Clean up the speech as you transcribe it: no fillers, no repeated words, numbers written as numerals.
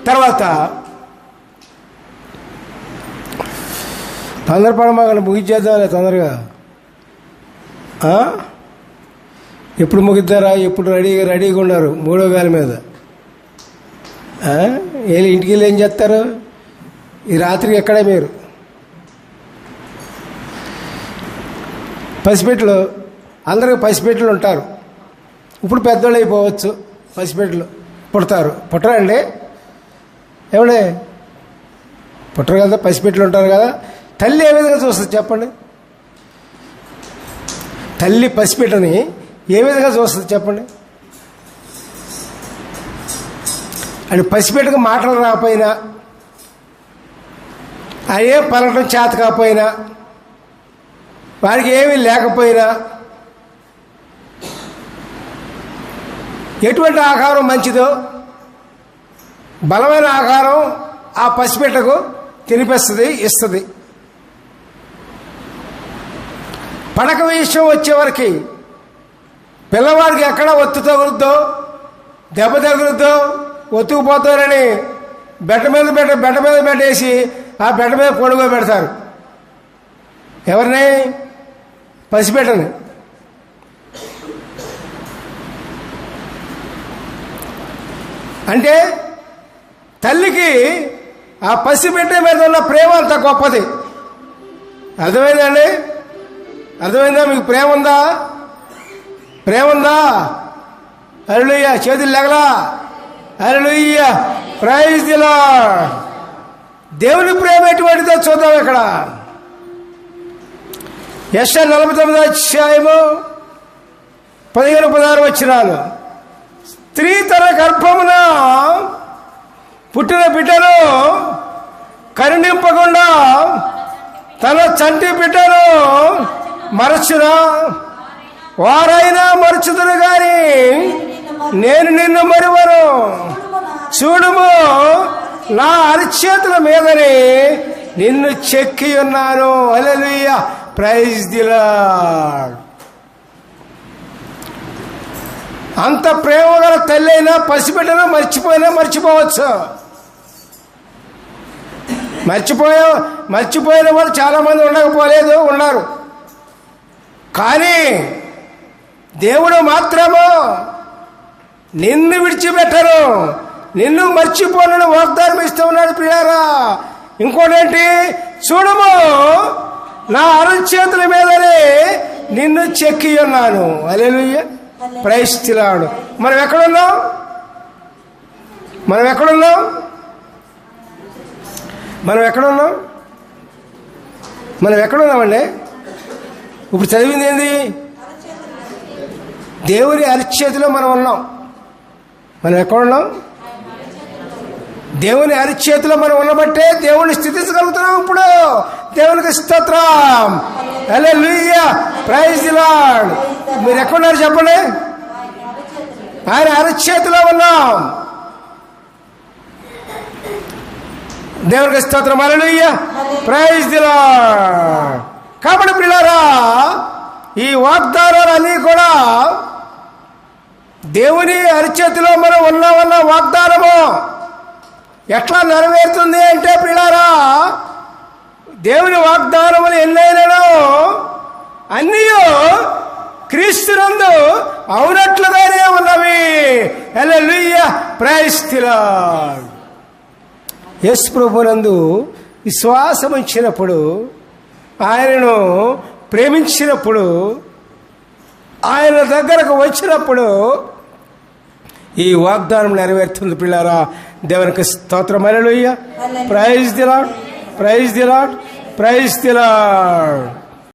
తర్వాత తొందరపడమాగండి, ముగించేద్దాం తొందరగా. ఎప్పుడు ముగిద్దారా? ఎప్పుడు రెడీగా ఉన్నారు? 3వ వేల మీద ఇంటికి వెళ్ళి ఏం చేస్తారు? ఈ రాత్రికి ఎక్కడే మీరు? పసిపెట్లు, అందరికి పసిపెట్లు ఉంటారు. ఇప్పుడు పెద్దోళ్ళు అయిపోవచ్చు, పసిపెట్లు పుడతారు. పుట్టరా అండి? ఏమండే పుట్టరు కదా, పసిపెట్లు ఉంటారు కదా. తల్లి ఏ విధంగా చూస్తుంది చెప్పండి? తల్లి పసిపెట్టని ఏ విధంగా చూస్తుంది చెప్పండి? అని పసిపెట్టకు మాటలు రాకపోయినా, అయ్యే పలకడం చేత కాకపోయినా, వారికి ఏమీ లేకపోయినా, ఎటువంటి ఆహారం మంచిదో బలమైన ఆహారం ఆ పసిపెట్టకు తినిపిస్తుంది, ఇస్తుంది. పడక విషయం వచ్చేవరకు పిల్లవాడికి ఎక్కడ ఒత్తు తగులుద్దో, దెబ్బ తగులుద్దో, ఒత్తుకుపోతారని బెడ్డ మీద పెట్టేసి ఆ బెడ్డ మీద పడుకోబెడతారు. ఎవరిని? పసిపెట్టని. అంటే తల్లికి ఆ పసిబిడ్డ మీద ఉన్న ప్రేమ అంత గొప్పది. అర్థమైందండి? అర్థమైందా? మీకు ప్రేమ ఉందా? ప్రేమ ఉందా? హల్లెలూయా, చేతులు లెగలా. హల్లెలూయా, ప్రైజ్ ది లార్డ్. దేవుని ప్రేమ ఎటువంటిదో చూద్దాం ఇక్కడ. యెషయా 49వ అధ్యాయము 15-16 వచనాలు. స్త్రీ తన గర్భమున పుట్టిన బిడ్డను కరుణింపకుండా తన చంటి బిడ్డను మరచునా? వారైనా మరచుదురు గాని నేను నిన్ను మరువను. చూడుము, నా అరిచేతుల మీదనే నిన్ను చెక్కి ఉన్నాను. హల్లెలూయా, ప్రైజ్ ది లార్డ్. అంత ప్రేమ గల తల్లి అయినా పసిబిడ్డను మర్చిపోవచ్చు. మర్చిపోయిన వాళ్ళు చాలామంది ఉండకపోలేదు, ఉన్నారు. కానీ దేవుడు మాత్రము నిన్ను విడిచిపెట్టరు, నిన్ను మర్చిపోనని వాగ్దానం ఇస్తూ ఉన్నాడు ప్రియారా. ఇంకోటేంటి? చూడము, నా అరచేతుల మీదనే నిన్ను చెక్కి ఉన్నాను. హల్లెలూయా, ప్రైజ్ ది లార్డ్. మనం ఎక్కడున్నాం? మనం ఎక్కడున్నామండి? ఇప్పుడు చదివింది ఏంది? దేవుని అరిచేతిలో మనం ఉన్నాం. మనం ఎక్కడున్నాం? దేవుని అరిచేతిలో మనం ఉన్నబట్టే దేవుని స్థితించగలుగుతున్నాం. ఇప్పుడు దేవునికి స్తోత్రం. Hallelujah, praise the lord. మీరు ఎక్కడున్నారు చెప్పండి? ఆయన అరిచేతిలో ఉన్నాం. దేవునికి స్తోత్రం. Hallelujah, praise the lord. కాబట్టి పిల్లరా, ఈ వాగ్దానాలన్నీ కూడా దేవుని అరిచేతిలో మనం ఉన్నామన్న వాగ్దానము ఎట్లా నెరవేరుతుంది అంటే పిల్లరా, దేవుని వాగ్దానములు ఎన్నైనానో అన్నీ క్రీస్తునందు అవునట్లుగానే ఉన్నవి. హల్లెలూయా, ప్రైజ్ ది లార్డ్. యేసు ప్రభువునందు విశ్వాసం ఉంచినప్పుడు, ఆయనను ప్రేమించినప్పుడు, ఆయన దగ్గరకు వచ్చినప్పుడు ఈ వాగ్దానం నెరవేరుతుంది పిల్లారా. దేవునికి స్తోత్రం. Hallelujah, praise the Lord, praise the Lord, praise the lord.